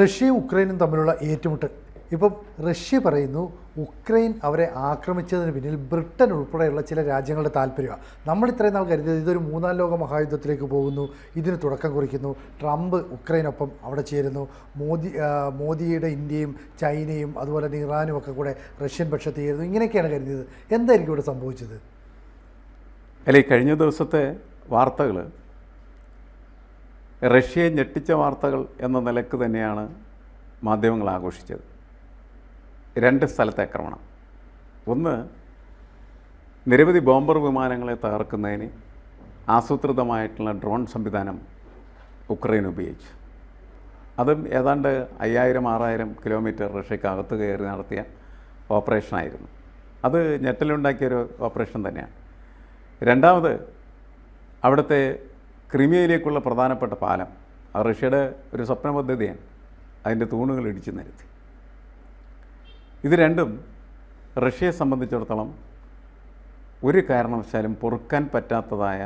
റഷ്യയും ഉക്രൈനും തമ്മിലുള്ള ഏറ്റുമുട്ടൽ. ഇപ്പം റഷ്യ പറയുന്നു ഉക്രൈൻ അവരെ ആക്രമിച്ചതിന് പിന്നിൽ ബ്രിട്ടൻ ഉൾപ്പെടെയുള്ള ചില രാജ്യങ്ങളുടെ താല്പര്യമാണ്. നമ്മൾ ഇത്രയും നാൾ കരുതിയത് ഇതൊരു മൂന്നാം ലോക മഹായുദ്ധത്തിലേക്ക് പോകുന്നു, ഇതിന് തുടക്കം കുറിക്കുന്നു, ട്രംപ് ഉക്രൈനൊപ്പം അവിടെ ചേരുന്നു, മോദിയുടെ ഇന്ത്യയും ചൈനയും അതുപോലെ തന്നെ ഇറാനും ഒക്കെ കൂടെ റഷ്യൻ പക്ഷത്ത് ചേരുന്നു, ഇങ്ങനെയൊക്കെയാണ് കരുതിയത്. എന്തായിരിക്കും ഇവിടെ സംഭവിച്ചത്? അല്ലെ, കഴിഞ്ഞ ദിവസത്തെ വാർത്തകൾ റഷ്യയെ ഞെട്ടിച്ച വാർത്തകൾ എന്ന നിലക്ക് തന്നെയാണ് മാധ്യമങ്ങൾ ആഘോഷിച്ചത്. രണ്ട് സ്ഥലത്തെ ആക്രമണം. ഒന്ന്, നിരവധി ബോംബർ വിമാനങ്ങളെ തകർക്കുന്നതിന് ആസൂത്രിതമായിട്ടുള്ള ഡ്രോൺ സംവിധാനം ഉക്രൈൻ ഉപയോഗിച്ചു. അതും ഏതാണ്ട് 5000-6000 കിലോമീറ്റർ റഷ്യക്കകത്ത് കയറി നടത്തിയ ഓപ്പറേഷനായിരുന്നു. അത് ഞെട്ടലുണ്ടാക്കിയൊരു ഓപ്പറേഷൻ തന്നെയാണ്. രണ്ടാമത്, അവിടുത്തെ ക്രിമിയയിലേക്കുള്ള പ്രധാനപ്പെട്ട പാലം, റഷ്യയുടെ ഒരു സ്വപ്ന പദ്ധതിയാണ്, അതിൻ്റെ തൂണുകൾ ഇടിച്ചു നിരത്തി. ഇത് രണ്ടും റഷ്യയെ സംബന്ധിച്ചിടത്തോളം ഒരു കാരണവശാലും പൊറുക്കാൻ പറ്റാത്തതായ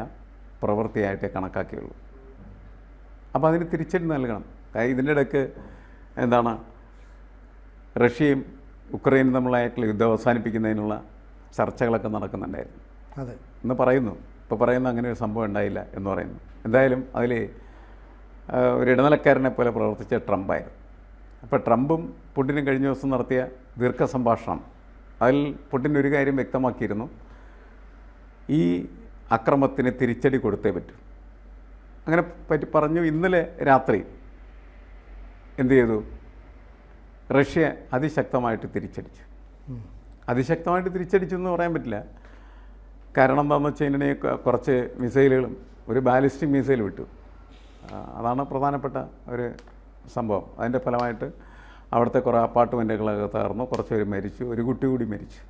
പ്രവൃത്തിയായിട്ടേ കണക്കാക്കിയുള്ളൂ. അപ്പോൾ അതിന് തിരിച്ചടി നൽകണം. ഇതിൻ്റെ ഇടയ്ക്ക് റഷ്യയും ഉക്രൈനും തമ്മിലായിട്ടുള്ള യുദ്ധം അവസാനിപ്പിക്കുന്നതിനുള്ള ചർച്ചകളൊക്കെ നടക്കുന്നുണ്ടായിരുന്നു. അതെ, എന്ന് പറയുന്നു. ഇപ്പോൾ പറയുന്നു അങ്ങനെ ഒരു സംഭവം ഉണ്ടായില്ല എന്ന് പറയുന്നു. എന്തായാലും അതിൽ ഒരു ഇടനിലക്കാരനെ പോലെ പ്രവർത്തിച്ച ട്രംപായിരുന്നു. അപ്പോൾ ട്രംപും പുടിനും കഴിഞ്ഞ ദിവസം നടത്തിയ ദീർഘ സംഭാഷണം, അതിൽ പുടിൻ ഒരു കാര്യം വ്യക്തമാക്കിയിരുന്നു: ഈ അക്രമത്തിന് തിരിച്ചടി കൊടുത്തേ പറ്റൂ. അങ്ങനെ പറഞ്ഞു. ഇന്നലെ രാത്രി എന്തു ചെയ്തു? റഷ്യ അതിശക്തമായിട്ട് തിരിച്ചടിച്ചു. അതിശക്തമായിട്ട് തിരിച്ചടിച്ചു എന്ന് പറയാൻ പറ്റില്ല. കാരണം എന്താണെന്ന് വെച്ച് കഴിഞ്ഞാൽ കുറച്ച് മിസൈലുകളും ഒരു ബാലിസ്റ്റിക് മിസൈൽ വിട്ടു. അതാണ് പ്രധാനപ്പെട്ട ഒരു സംഭവം. അതിൻ്റെ ഫലമായിട്ട് അവിടുത്തെ കുറേ അപ്പാർട്ട്മെൻറ്റുകളൊക്കെ തകർന്നു, കുറച്ച് പേര് മരിച്ചു, ഒരു കുട്ടി കൂടി മരിച്ചു.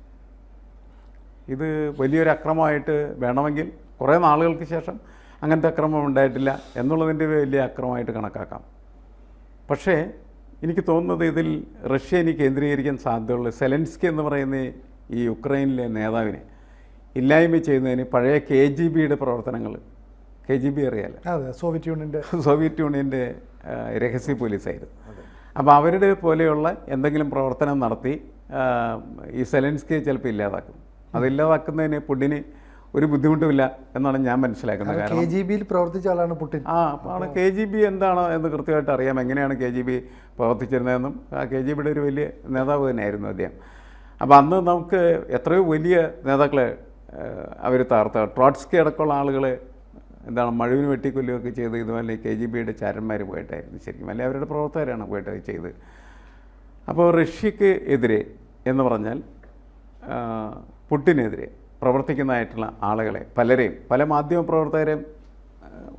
ഇത് വലിയൊരു അക്രമമായിട്ട് വേണമെങ്കിൽ കുറേ നാളുകൾക്ക് ശേഷം അങ്ങനത്തെ അക്രമം ഉണ്ടായിട്ടില്ല എന്നുള്ളതിൻ്റെ വലിയ അക്രമമായിട്ട് കണക്കാക്കാം. പക്ഷേ എനിക്ക് തോന്നുന്നത് ഇതിൽ റഷ്യ ഇനി കേന്ദ്രീകരിക്കാൻ സാധ്യതയുള്ള സെലൻസ്കി എന്ന് പറയുന്ന ഈ യുക്രൈനിലെ നേതാവിനെ ഇല്ലായ്മ ചെയ്യുന്നതിന് പഴയ KGBയുടെ പ്രവർത്തനങ്ങൾ, KGB അറിയാലോ, സോവിയറ്റ് യൂണിയൻ്റെ രഹസ്യ പോലീസായിരുന്നു. അപ്പോൾ അവരുടെ പോലെയുള്ള എന്തെങ്കിലും പ്രവർത്തനം നടത്തി ഈ സെലൻസ്കിയെ ചിലപ്പോൾ ഇല്ലാതാക്കും. അതില്ലാതാക്കുന്നതിന് പുടിന് ഒരു ബുദ്ധിമുട്ടുമില്ല എന്നാണ് ഞാൻ മനസ്സിലാക്കുന്നത്. കാരണം KGBയിൽ പ്രവർത്തിച്ച ആളാണ് പുടിൻ. ആണ് KGB എന്താണ് എന്ന് കൃത്യമായിട്ട് അറിയാം, എങ്ങനെയാണ് KGB പ്രവർത്തിച്ചിരുന്നതെന്നും. KGBയുടെ ഒരു വലിയ നേതാവ് തന്നെയായിരുന്നു അദ്ദേഹം. അപ്പോൾ അന്ന് നമുക്ക് എത്രയോ വലിയ നേതാക്കളെ അവർ തകർത്ത, ട്രോട്സ്കി അടക്കമുള്ള ആളുകളെ മഴുവിന് വെട്ടിക്കൊല്ലുകയൊക്കെ ചെയ്ത് ഇതുപോലെ KGBയുടെ ചാരന്മാർ പോയിട്ടായിരുന്നു ശരിക്കും, അല്ലെങ്കിൽ അവരുടെ പ്രവർത്തകരാണ് പോയിട്ട് ചെയ്ത്. അപ്പോൾ റഷ്യക്ക് എതിരെ എന്ന് പറഞ്ഞാൽ പുടിനെതിരെ പ്രവർത്തിക്കുന്നതായിട്ടുള്ള ആളുകളെ പലരെയും, പല മാധ്യമപ്രവർത്തകരെയും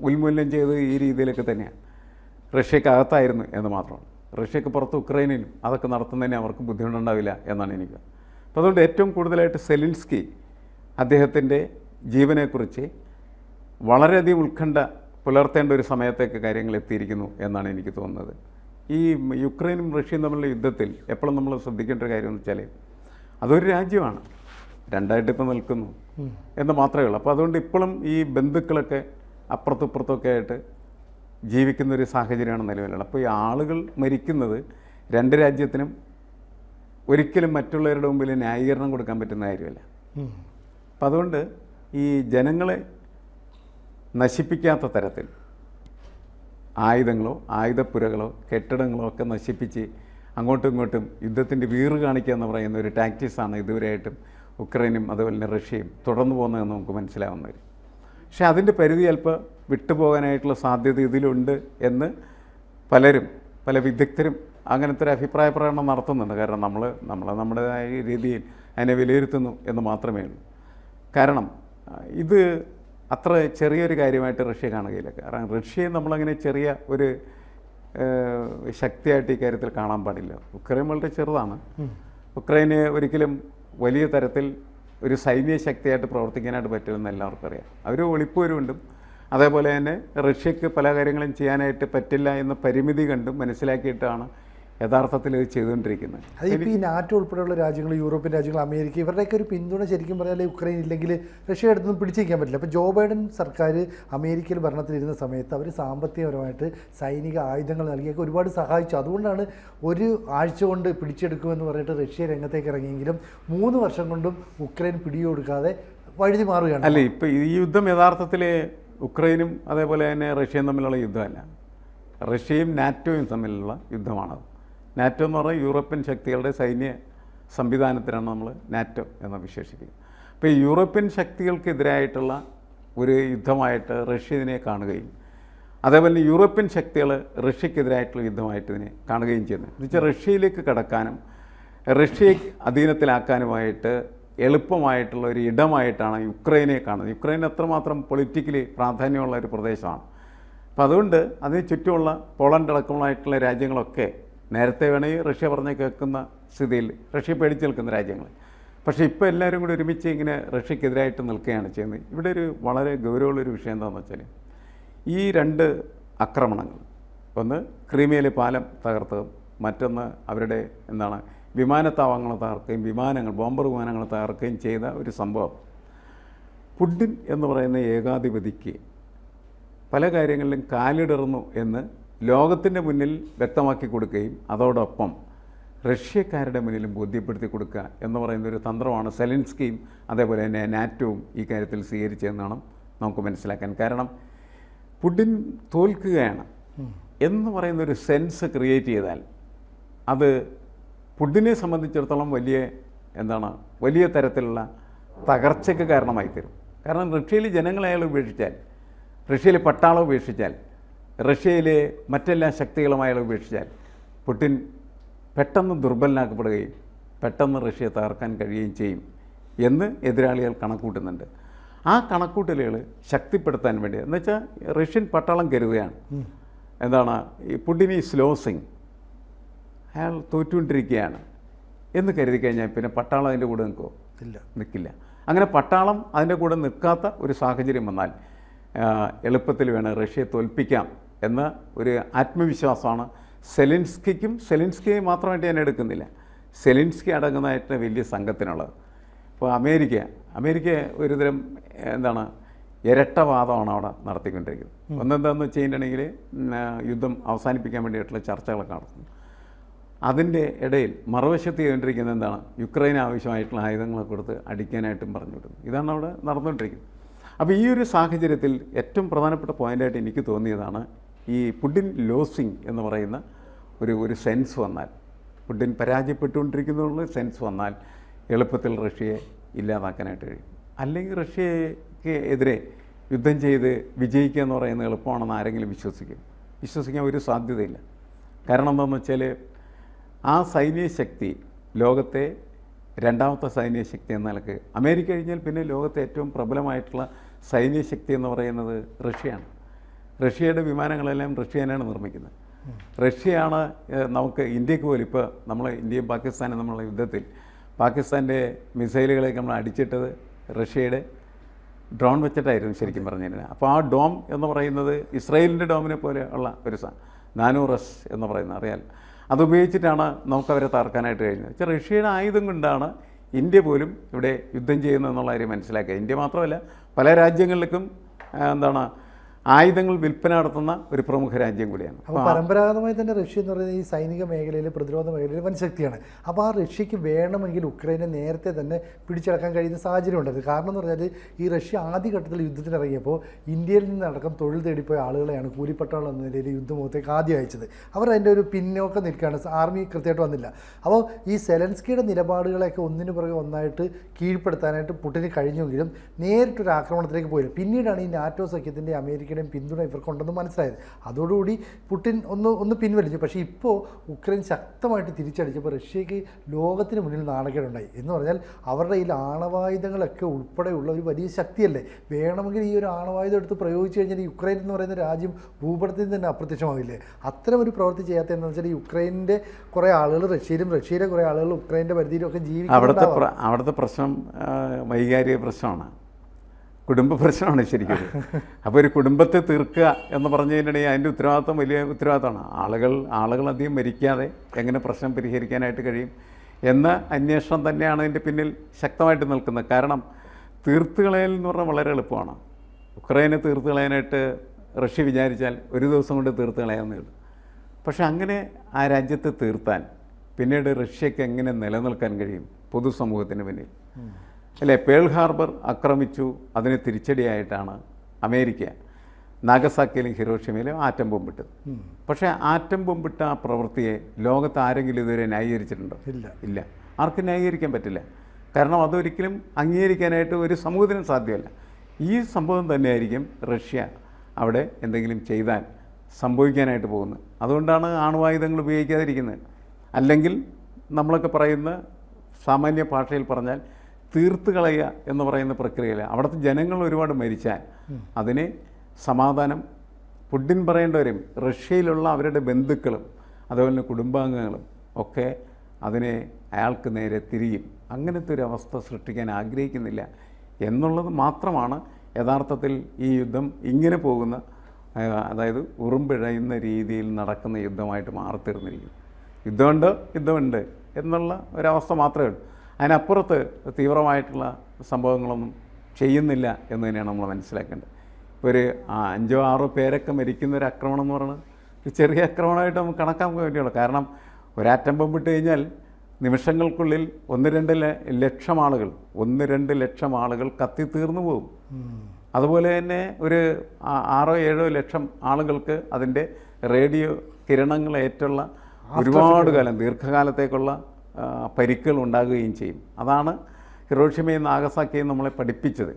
ഉന്മൂലനം ചെയ്ത് ഈ രീതിയിലൊക്കെ തന്നെയാണ്. റഷ്യക്കകത്തായിരുന്നു എന്ന് മാത്രമാണ്. റഷ്യക്ക് പുറത്ത് ഉക്രൈനിലും അതൊക്കെ നടത്തുന്നതിന് അവർക്ക് ബുദ്ധിമുട്ടുണ്ടാവില്ല എന്നാണ് എനിക്ക്. അപ്പോൾ അതുകൊണ്ട് ഏറ്റവും കൂടുതലായിട്ട് സെലിൻസ്കി അദ്ദേഹത്തിൻ്റെ ജീവനെക്കുറിച്ച് വളരെയധികം ഉത്കണ്ഠ പുലർത്തേണ്ട ഒരു സമയത്തേക്ക് കാര്യങ്ങൾ എത്തിയിരിക്കുന്നു എന്നാണ് എനിക്ക് തോന്നുന്നത്. ഈ യുക്രൈനും റഷ്യയും തമ്മിലുള്ള യുദ്ധത്തിൽ എപ്പോഴും നമ്മൾ ശ്രദ്ധിക്കേണ്ട ഒരു കാര്യം എന്ന് വെച്ചാൽ അതൊരു രാജ്യമാണ്, രണ്ടായിട്ടിപ്പോൾ നിൽക്കുന്നു എന്ന് മാത്രമേ ഉള്ളൂ. അപ്പോൾ അതുകൊണ്ട് ഇപ്പോഴും ഈ ബന്ധുക്കളൊക്കെ അപ്പുറത്തും ഇപ്പുറത്തൊക്കെ ആയിട്ട് ജീവിക്കുന്നൊരു സാഹചര്യമാണ് നിലവിലുള്ളത്. അപ്പോൾ ഈ ആളുകൾ മരിക്കുന്നത് രണ്ട് രാജ്യത്തിനും ഒരിക്കലും മറ്റുള്ളവരുടെ മുമ്പിൽ ന്യായീകരണം കൊടുക്കാൻ പറ്റുന്ന കാര്യമല്ല. അപ്പം അതുകൊണ്ട് ഈ ജനങ്ങളെ നശിപ്പിക്കാത്ത തരത്തിൽ ആയുധങ്ങളോ ആയുധപ്പുരകളോ കെട്ടിടങ്ങളോ ഒക്കെ നശിപ്പിച്ച് അങ്ങോട്ടും ഇങ്ങോട്ടും യുദ്ധത്തിൻ്റെ വീറ് കാണിക്കുക എന്ന് പറയുന്ന ഒരു ടാക്ടിക്സാണ് ഇതുവരെയായിട്ടും ഉക്രൈനും അതുപോലെ തന്നെ റഷ്യയും തുടർന്നു പോകുന്നതെന്ന് നമുക്ക് മനസ്സിലാവുന്ന വരും. പക്ഷേ അതിൻ്റെ പരിധി അല്പം വിട്ടുപോകാനായിട്ടുള്ള സാധ്യത ഇതിലുണ്ട് എന്ന് പലരും, പല വിദഗ്ധരും അങ്ങനത്തെ ഒരു അഭിപ്രായ പ്രകടനം നടത്തുന്നുണ്ട്. കാരണം നമ്മൾ നമ്മുടേതായ രീതിയിൽ അതിനെ വിലയിരുത്തുന്നു എന്ന് മാത്രമേ ഉള്ളൂ. കാരണം ഇത് അത്ര ചെറിയൊരു കാര്യമായിട്ട് റഷ്യ കാണുകയില്ല. കാരണം റഷ്യയെ നമ്മളങ്ങനെ ചെറിയ ഒരു ശക്തിയായിട്ട് ഈ കാര്യത്തിൽ കാണാൻ പാടില്ല. ഉക്രൈൻ വളരെ ചെറുതാണ്. ഉക്രൈന് ഒരിക്കലും വലിയ തരത്തിൽ ഒരു സൈന്യ ശക്തിയായിട്ട് പ്രവർത്തിക്കാനായിട്ട് പറ്റില്ലെന്ന് എല്ലാവർക്കും അറിയാം. അവർ ഒളിപ്പോരുണ്ടും അതേപോലെ തന്നെ റഷ്യക്ക് പല കാര്യങ്ങളും ചെയ്യാനായിട്ട് പറ്റില്ല എന്ന പരിമിതി കണ്ടും മനസ്സിലാക്കിയിട്ടാണ് യഥാർത്ഥത്തിൽ ഇത് ചെയ്തുകൊണ്ടിരിക്കുന്നത്. അതിപ്പോൾ ഈ നാറ്റോ ഉൾപ്പെടെയുള്ള രാജ്യങ്ങൾ, യൂറോപ്യൻ രാജ്യങ്ങൾ, അമേരിക്ക, ഇവരുടെയൊക്കെ ഒരു പിന്തുണ ശരിക്കും പറഞ്ഞാൽ യുക്രൈൻ ഇല്ലെങ്കിൽ റഷ്യ അടുത്തൊന്നും പിടിച്ചിരിക്കാൻ പറ്റില്ല. അപ്പോൾ ജോ ബൈഡൻ സർക്കാർ അമേരിക്കയിൽ ഭരണത്തിലിരുന്ന സമയത്ത് അവർ സാമ്പത്തികപരമായിട്ട് സൈനിക ആയുധങ്ങൾ നൽകിയൊക്കെ ഒരുപാട് സഹായിച്ചു. അതുകൊണ്ടാണ് ഒരു ആഴ്ച കൊണ്ട് പിടിച്ചെടുക്കുമെന്ന് പറഞ്ഞിട്ട് റഷ്യ രംഗത്തേക്ക് ഇറങ്ങിയെങ്കിലും 3 വർഷം കൊണ്ടും ഉക്രൈൻ പിടികൊടുക്കാതെ വഴുതി മാറുകയാണ്. അല്ലേ, ഇപ്പോൾ ഈ യുദ്ധം യഥാർത്ഥത്തിൽ ഉക്രൈനും അതേപോലെ തന്നെ റഷ്യയും തമ്മിലുള്ള യുദ്ധമല്ല, റഷ്യയും നാറ്റോയും തമ്മിലുള്ള യുദ്ധമാണത്. നാറ്റോ എന്ന് പറഞ്ഞാൽ യൂറോപ്യൻ ശക്തികളുടെ സൈന്യ സംവിധാനത്തിനാണ് നമ്മൾ നാറ്റോ എന്ന് വിശേഷിപ്പിക്കുന്നത്. അപ്പോൾ ഈ യൂറോപ്യൻ ശക്തികൾക്കെതിരായിട്ടുള്ള ഒരു യുദ്ധമായിട്ട് റഷ്യ ഇതിനെ കാണുകയും അതേപോലെ യൂറോപ്യൻ ശക്തികൾ റഷ്യക്കെതിരായിട്ടുള്ള യുദ്ധമായിട്ട് ഇതിനെ കാണുകയും ചെയ്യുന്നത്. എന്നുവെച്ചാൽ റഷ്യയിലേക്ക് കടക്കാനും റഷ്യയെ അധീനത്തിലാക്കാനുമായിട്ട് എളുപ്പമായിട്ടുള്ള ഒരു ഇടമായിട്ടാണ് യുക്രൈനെ കാണുന്നത്. യുക്രൈൻ അത്രമാത്രം പൊളിറ്റിക്കലി പ്രാധാന്യമുള്ള ഒരു പ്രദേശമാണ്. അപ്പോൾ അതുകൊണ്ട് അതിന് ചുറ്റുമുള്ള പോളണ്ട് അടക്കമുള്ളതായിട്ടുള്ള രാജ്യങ്ങളൊക്കെ നേരത്തെ വേണമെങ്കിൽ റഷ്യ പറഞ്ഞ് കേൾക്കുന്ന സ്ഥിതിയിൽ റഷ്യ പേടിച്ച് നിൽക്കുന്ന രാജ്യങ്ങൾ, പക്ഷേ ഇപ്പോൾ എല്ലാവരും കൂടി ഒരുമിച്ച് ഇങ്ങനെ റഷ്യക്കെതിരായിട്ട് നിൽക്കുകയാണ് ചെയ്യുന്നത്. ഇവിടെ ഒരു വളരെ ഗൗരവമുള്ളൊരു വിഷയം എന്താണെന്ന് വെച്ചാൽ ഈ 2 ആക്രമണങ്ങൾ, ഒന്ന് ക്രീമിയയിലെ പാലം തകർത്തതും മറ്റൊന്ന് അവരുടെ വിമാനത്താവളങ്ങൾ തകർക്കുകയും ബോംബർ വിമാനങ്ങൾ തകർക്കുകയും ചെയ്ത ഒരു സംഭവം പുടിൻ എന്ന് പറയുന്ന ഏകാധിപതിക്ക് പല കാര്യങ്ങളിലും കാലിടറുന്നു എന്ന് ലോകത്തിൻ്റെ മുന്നിൽ വ്യക്തമാക്കി കൊടുക്കുകയും അതോടൊപ്പം റഷ്യക്കാരുടെ മുന്നിലും ബോധ്യപ്പെടുത്തി കൊടുക്കുക എന്ന് പറയുന്ന ഒരു തന്ത്രമാണ് സെലൻസ്കിയും അതേപോലെ തന്നെ നാറ്റോവും ഈ കാര്യത്തിൽ സ്വീകരിച്ചതെന്നാണ് നമുക്ക് മനസ്സിലാക്കാൻ. കാരണം പുടിൻ തോൽക്കുകയാണ് എന്ന് പറയുന്നൊരു സെൻസ് ക്രിയേറ്റ് ചെയ്താൽ അത് പുടിനെ സംബന്ധിച്ചിടത്തോളം വലിയ തരത്തിലുള്ള തകർച്ചയ്ക്ക് കാരണമായി തരും. കാരണം റഷ്യയിലെ ജനങ്ങളെ അയാൾ ഉപേക്ഷിച്ചാൽ, റഷ്യയിലെ പട്ടാളം ഉപേക്ഷിച്ചാൽ, റഷ്യയിലെ മറ്റെല്ലാ ശക്തികളും അയാൾ ഉപേക്ഷിച്ചാൽ പുടിൻ പെട്ടെന്ന് ദുർബലനാക്കപ്പെടുകയും പെട്ടെന്ന് റഷ്യയെ തകർക്കാൻ കഴിയുകയും ചെയ്യും എന്ന് എതിരാളികൾ കണക്കൂട്ടുന്നുണ്ട്. ആ കണക്കൂട്ടലുകൾ ശക്തിപ്പെടുത്താൻ വേണ്ടി എന്നുവെച്ചാൽ റഷ്യൻ പട്ടാളം കരുതുകയാണ് ഈ പുടിൻ ഈസ് ലോസിങ്, അയാൾ തോറ്റുകൊണ്ടിരിക്കുകയാണ് എന്ന് കരുതി കഴിഞ്ഞാൽ പിന്നെ പട്ടാളം അതിൻ്റെ കൂടെ നിൽക്കില്ല. അങ്ങനെ പട്ടാളം അതിൻ്റെ കൂടെ നിൽക്കാത്ത ഒരു സാഹചര്യം വന്നാൽ എളുപ്പത്തിൽ വേണം റഷ്യയെ തോൽപ്പിക്കാം എന്ന ഒരു ആത്മവിശ്വാസമാണ് സെലിൻസ്കിയെ മാത്രമായിട്ട് ഞാൻ എടുക്കുന്നില്ല, സെലിൻസ്കി അടങ്ങുന്നതായിട്ട് വലിയ സംഘത്തിനുള്ളത്. ഇപ്പോൾ അമേരിക്ക ഒരുതരം ഇരട്ടവാദമാണ് അവിടെ നടത്തിക്കൊണ്ടിരിക്കുന്നത്. ഒന്നെന്താണെന്ന് വെച്ച് കഴിഞ്ഞിട്ടുണ്ടെങ്കിൽ യുദ്ധം അവസാനിപ്പിക്കാൻ വേണ്ടിയിട്ടുള്ള ചർച്ചകളൊക്കെ നടത്തുന്നു. അതിൻ്റെ ഇടയിൽ മറുവശത്ത് ചെയ്തുകൊണ്ടിരിക്കുന്നത് യുക്രൈന് ആവശ്യമായിട്ടുള്ള ആയുധങ്ങളെ കൊടുത്ത് അടിക്കാനായിട്ടും പറഞ്ഞു വിടുന്നു. ഇതാണ് അവിടെ നടന്നുകൊണ്ടിരിക്കുന്നത്. അപ്പോൾ ഈ ഒരു സാഹചര്യത്തിൽ ഏറ്റവും പ്രധാനപ്പെട്ട പോയിൻ്റായിട്ട് എനിക്ക് തോന്നിയതാണ് ഈ പുടിൻ ലോസിങ് എന്ന് പറയുന്ന ഒരു സെൻസ് വന്നാൽ, പുടിൻ പരാജയപ്പെട്ടുകൊണ്ടിരിക്കുന്നുള്ള സെൻസ് വന്നാൽ എളുപ്പത്തിൽ റഷ്യയെ ഇല്ലാതാക്കാനായിട്ട് കഴിയും. അല്ലെങ്കിൽ റഷ്യക്ക് എതിരെ യുദ്ധം ചെയ്ത് വിജയിക്കുക എന്ന് പറയുന്നത് എളുപ്പമാണെന്ന് ആരെങ്കിലും വിശ്വസിക്കാൻ ഒരു സാധ്യതയില്ല. കാരണം എന്താണെന്ന് വെച്ചാൽ ആ സൈന്യ ശക്തി ലോകത്തെ 2ാമത്തെ സൈന്യ ശക്തി എന്ന നിലക്ക് അമേരിക്ക കഴിഞ്ഞാൽ പിന്നെ ലോകത്തെ ഏറ്റവും പ്രബലമായിട്ടുള്ള സൈന്യ ശക്തി എന്ന് പറയുന്നത് റഷ്യയാണ്. റഷ്യയുടെ വിമാനങ്ങളെല്ലാം റഷ്യ തന്നെയാണ് നിർമ്മിക്കുന്നത്. റഷ്യയാണ് നമുക്ക് ഇന്ത്യക്ക് പോലും ഇപ്പോൾ നമ്മൾ ഇന്ത്യയും പാകിസ്ഥാനും നമ്മളുള്ള യുദ്ധത്തിൽ പാകിസ്ഥാൻ്റെ മിസൈലുകളെയൊക്കെ നമ്മൾ അടിച്ചിട്ടത് റഷ്യയുടെ ഡ്രോൺ വെച്ചിട്ടായിരുന്നു ശരിക്കും പറഞ്ഞു കഴിഞ്ഞാൽ. അപ്പോൾ ആ ഡോം എന്ന് പറയുന്നത് ഇസ്രായേലിൻ്റെ ഡോമിനെ പോലെ ഉള്ള ഒരു നാനൂറസ് എന്ന് പറയുന്നത് അറിയാൽ, അതുപയോഗിച്ചിട്ടാണ് നമുക്കവരെ തകർക്കാനായിട്ട് കഴിഞ്ഞത്. റഷ്യയുടെ ആയുധം കൊണ്ടാണ് ഇന്ത്യ പോലും ഇവിടെ യുദ്ധം ചെയ്യുന്നതെന്നുള്ള കാര്യം മനസ്സിലാക്കുക. ഇന്ത്യ മാത്രമല്ല, പല രാജ്യങ്ങളിലേക്കും ആയുധങ്ങൾ വിൽപ്പന നടത്തുന്ന ഒരു പ്രമുഖ രാജ്യം കൂടിയാണ്. അപ്പോൾ പരമ്പരാഗതമായി തന്നെ റഷ്യ എന്ന് പറയുന്നത് ഈ സൈനിക മേഖലയിൽ, പ്രതിരോധ മേഖലയിൽ വൻ ശക്തിയാണ്. അപ്പോൾ ആ റഷ്യക്ക് വേണമെങ്കിൽ ഉക്രൈനെ നേരത്തെ തന്നെ പിടിച്ചടക്കാൻ കഴിയുന്ന സാഹചര്യം ഉണ്ടായിരുന്നു. കാരണം എന്ന് പറഞ്ഞാൽ ഈ റഷ്യ ആദ്യഘട്ടത്തിൽ യുദ്ധത്തിനിറങ്ങിയപ്പോൾ ഇന്ത്യയിൽ നിന്നടക്കം തൊഴിൽ തേടിപ്പോയ ആളുകളെയാണ് കൂലിപ്പട്ടാളം എന്ന നിലയിൽ യുദ്ധമുഖത്തേക്ക് ആദ്യം അയച്ചത്. അവർ അതിൻ്റെ ഒരു പിന്നോക്കം നിൽക്കുകയാണ്, ആർമി കൃത്യമായിട്ട് വന്നില്ല. അപ്പോൾ ഈ സെലൻസ്കിയുടെ നിലപാടുകളെയൊക്കെ ഒന്നിനു പുറകെ ഒന്നായിട്ട് കീഴ്പ്പെടുത്താനായിട്ട് പുടിന് കഴിഞ്ഞെങ്കിലും നേരിട്ടൊരു ആക്രമണത്തിലേക്ക് പോയില്ല. പിന്നീടാണ് ഈ നാറ്റോ സഖ്യത്തിൻ്റെ അമേരിക്കയുടെയും പിന്തുണ ഇവർക്കുണ്ടെന്ന് മനസ്സിലായത്. അതോടുകൂടി പുടിൻ ഒന്ന് പിൻവലിച്ചു. പക്ഷേ ഇപ്പോൾ ഉക്രൈൻ ശക്തമായിട്ട് തിരിച്ചടിച്ചപ്പോൾ റഷ്യക്ക് ലോകത്തിന് മുന്നിൽ നാണക്കേടുണ്ടായി. എന്ന് പറഞ്ഞാൽ അവരുടെ ഈ ആണവായുധങ്ങളൊക്കെ ഉൾപ്പെടെയുള്ള ഒരു വലിയ ശക്തിയല്ലേ. വേണമെങ്കിൽ ഈ ഒരു ആണവായുധം എടുത്ത് പ്രയോഗിച്ചു കഴിഞ്ഞാൽ യുക്രൈൻ എന്ന് പറയുന്ന രാജ്യം ഭൂപടത്തിൽ തന്നെ അപ്രത്യക്ഷമാവില്ലേ. അത്തരം ഒരു പ്രവൃത്തി ചെയ്യാത്തതെന്ന് വെച്ചാൽ യുക്രൈൻ്റെ കുറേ ആളുകൾ റഷ്യയിലെ കുറേ ആളുകൾ ഉക്രൈൻ്റെ പരിധിയിലൊക്കെ ജീവിക്കും. അവിടുത്തെ പ്രശ്നം വൈകാരിക പ്രശ്നമാണ്. കുടുംബ പ്രശ്നമാണ് ശരിക്കും. അപ്പോൾ ഒരു കുടുംബത്തെ തീർക്കുക എന്ന് പറഞ്ഞു കഴിഞ്ഞിട്ടുണ്ടെങ്കിൽ അതിൻ്റെ ഉത്തരവാദിത്വം വലിയ ഉത്തരവാദിത്തമാണ്. ആളുകൾ അധികം മരിക്കാതെ എങ്ങനെ പ്രശ്നം പരിഹരിക്കാനായിട്ട് കഴിയും എന്ന അന്വേഷണം തന്നെയാണ് അതിൻ്റെ പിന്നിൽ ശക്തമായിട്ട് നിൽക്കുന്നത്. കാരണം തീർത്തുകളയൽ എന്ന് പറഞ്ഞാൽ വളരെ എളുപ്പമാണ്. ഉക്രൈനെ തീർത്ത് കളയാനായിട്ട് റഷ്യ വിചാരിച്ചാൽ ഒരു ദിവസം കൊണ്ട് തീർത്ത് കളയാവുന്നേ ഉള്ളൂ. പക്ഷെ അങ്ങനെ ആ രാജ്യത്തെ തീർത്താൻ പിന്നീട് റഷ്യക്ക് എങ്ങനെ നിലനിൽക്കാൻ കഴിയും പൊതുസമൂഹത്തിന് പിന്നിൽ? അല്ലേ, പേൾ ഹാർബർ ആക്രമിച്ചു, അതിന് തിരിച്ചടിയായിട്ടാണ് അമേരിക്ക നാഗസാക്കിയിലും ഹിരോഷിമയിലും ആറ്റം ബോംബിട്ടത്. പക്ഷേ ആറ്റം ബോംബിട്ട ആ പ്രവൃത്തിയെ ലോകത്ത് ആരെങ്കിലും ഇതുവരെ ന്യായീകരിച്ചിട്ടുണ്ടോ? ഇല്ല. ആർക്കും ന്യായീകരിക്കാൻ പറ്റില്ല. കാരണം അതൊരിക്കലും അംഗീകരിക്കാനായിട്ട് ഒരു സമൂഹത്തിനും സാധ്യമല്ല. ഈ സംഭവം തന്നെയായിരിക്കും റഷ്യ അവിടെ എന്തെങ്കിലും ചെയ്താൽ സംഭവിക്കാനായിട്ട് പോകുന്നത്. അതുകൊണ്ടാണ് ആണവായുധങ്ങൾ ഉപയോഗിക്കാതിരിക്കുന്നത്. അല്ലെങ്കിൽ നമ്മളൊക്കെ പറയുന്ന സാമാന്യ ഭാഷയിൽ പറഞ്ഞാൽ തീർത്ത് കളയുക എന്ന് പറയുന്ന പ്രക്രിയയിൽ അവിടുത്തെ ജനങ്ങൾ ഒരുപാട് മരിച്ചാൽ അതിനെ സമാധാനം പുടിൻ പറയേണ്ടവരും റഷ്യയിലുള്ള അവരുടെ ബന്ധുക്കളും അതുപോലെ തന്നെ കുടുംബാംഗങ്ങളും ഒക്കെ അതിനെ അയാൾക്ക് നേരെ തിരിയും. അങ്ങനത്തെ ഒരു അവസ്ഥ സൃഷ്ടിക്കാൻ ആഗ്രഹിക്കുന്നില്ല എന്നുള്ളത് മാത്രമാണ് യഥാർത്ഥത്തിൽ ഈ യുദ്ധം ഇങ്ങനെ പോകുന്ന, അതായത് ഉറുമ്പിഴയുന്ന രീതിയിൽ നടക്കുന്ന യുദ്ധമായിട്ട് മാറിത്തീർന്നിരിക്കുന്നു. യുദ്ധമുണ്ട് എന്നുള്ള ഒരവസ്ഥ മാത്രമേ ഉള്ളൂ. അതിനപ്പുറത്ത് തീവ്രമായിട്ടുള്ള സംഭവങ്ങളൊന്നും ചെയ്യുന്നില്ല എന്ന് തന്നെയാണ് നമ്മൾ മനസ്സിലാക്കേണ്ടത്. ഒരു 5-6 പേരൊക്കെ മരിക്കുന്ന ഒരു ആക്രമണം എന്ന് പറയുന്നത് ഒരു ചെറിയ ആക്രമണമായിട്ട് നമുക്ക് കണക്കാക്കാൻ വേണ്ടിയുള്ളൂ. കാരണം ഒരാറ്റം ബോംബിട്ട് കഴിഞ്ഞാൽ നിമിഷങ്ങൾക്കുള്ളിൽ 1-2 ലക്ഷം ആളുകൾ കത്തിത്തീർന്നു പോകും. അതുപോലെ തന്നെ ഒരു 6-7 ലക്ഷം ആളുകൾക്ക് അതിൻ്റെ റേഡിയോ കിരണങ്ങളേറ്റുള്ള ഒരുപാട് കാലം ദീർഘകാലത്തേക്കുള്ള പരിക്കുകൾ ഉണ്ടാകുകയും ചെയ്യും. അതാണ് ഹിരോഷിമയും നാഗസാക്കിയും നമ്മളെ പഠിപ്പിച്ചത്.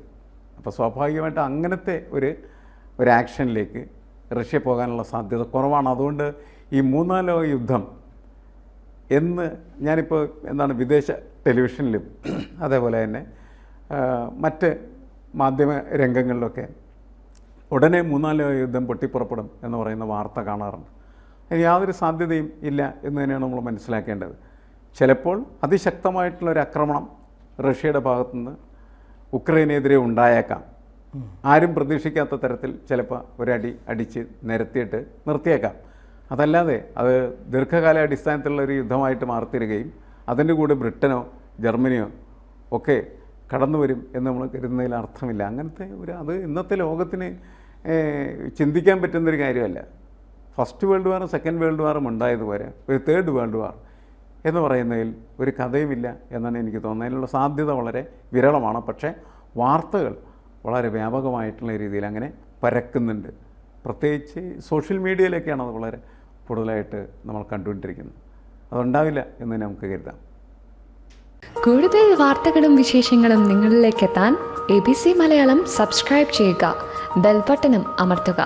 അപ്പോൾ സ്വാഭാവികമായിട്ട് അങ്ങനത്തെ ഒരു ആക്ഷനിലേക്ക് റഷ്യ പോകാനുള്ള സാധ്യത കുറവാണ്. അതുകൊണ്ട് ഈ 3-ാം ലോക യുദ്ധം എന്ന് ഞാനിപ്പോൾ വിദേശ ടെലിവിഷനിലും അതേപോലെ തന്നെ മറ്റ് മാധ്യമ രംഗങ്ങളിലൊക്കെ ഉടനെ 3-ാം ലോക യുദ്ധം പൊട്ടിപ്പുറപ്പെടും എന്ന് പറയുന്ന വാർത്ത കാണാറുണ്ട്. അതിന് യാതൊരു സാധ്യതയും ഇല്ല എന്ന് തന്നെയാണ് നമ്മൾ മനസ്സിലാക്കേണ്ടത്. ചിലപ്പോൾ അതിശക്തമായിട്ടുള്ളൊരു ആക്രമണം റഷ്യയുടെ ഭാഗത്തുനിന്ന് ഉക്രൈനെതിരെ ഉണ്ടായേക്കാം. ആരും പ്രതീക്ഷിക്കാത്ത തരത്തിൽ ചിലപ്പോൾ ഒരടി അടിച്ച് നിരത്തിയിട്ട് നിർത്തിയേക്കാം. അതല്ലാതെ അത് ദീർഘകാല അടിസ്ഥാനത്തിലുള്ള ഒരു യുദ്ധമായിട്ട് മാറിത്തീരുകയും അതിൻ്റെ കൂടെ ബ്രിട്ടനോ ജർമ്മനിയോ ഒക്കെ കടന്നു വരും എന്ന് നമ്മൾ കരുതുന്നതിൽ അർത്ഥമില്ല. അങ്ങനത്തെ അത് ഇന്നത്തെ ലോകത്തിന് ചിന്തിക്കാൻ പറ്റുന്നൊരു കാര്യമല്ല. ഫസ്റ്റ് വേൾഡ് വാറും സെക്കൻഡ് വേൾഡ് വാറും ഉണ്ടായതുപോലെ ഒരു തേർഡ് വേൾഡ് വാർ എന്ന് പറയുന്നതിൽ ഒരു കഥയുമില്ല എന്നാണ് എനിക്ക് തോന്നുന്നത്. അതിനുള്ള സാധ്യത വളരെ വിരളമാണ്. പക്ഷേ വാർത്തകൾ വളരെ വ്യാപകമായിട്ടുള്ള രീതിയിൽ അങ്ങനെ പരക്കുന്നുണ്ട്. പ്രത്യേകിച്ച് സോഷ്യൽ മീഡിയയിലൊക്കെയാണ് അത് വളരെ കൂടുതലായിട്ട് നമ്മൾ കണ്ടുകൊണ്ടിരിക്കുന്നത്. അതുണ്ടാവില്ല എന്ന് തന്നെ നമുക്ക് കരുതാം. കൂടുതൽ വാർത്തകളും വിശേഷങ്ങളും നിങ്ങളിലേക്ക് എത്താൻ ABC മലയാളം സബ്സ്ക്രൈബ് ചെയ്യുക, ബെൽ ബട്ടണും അമർത്തുക.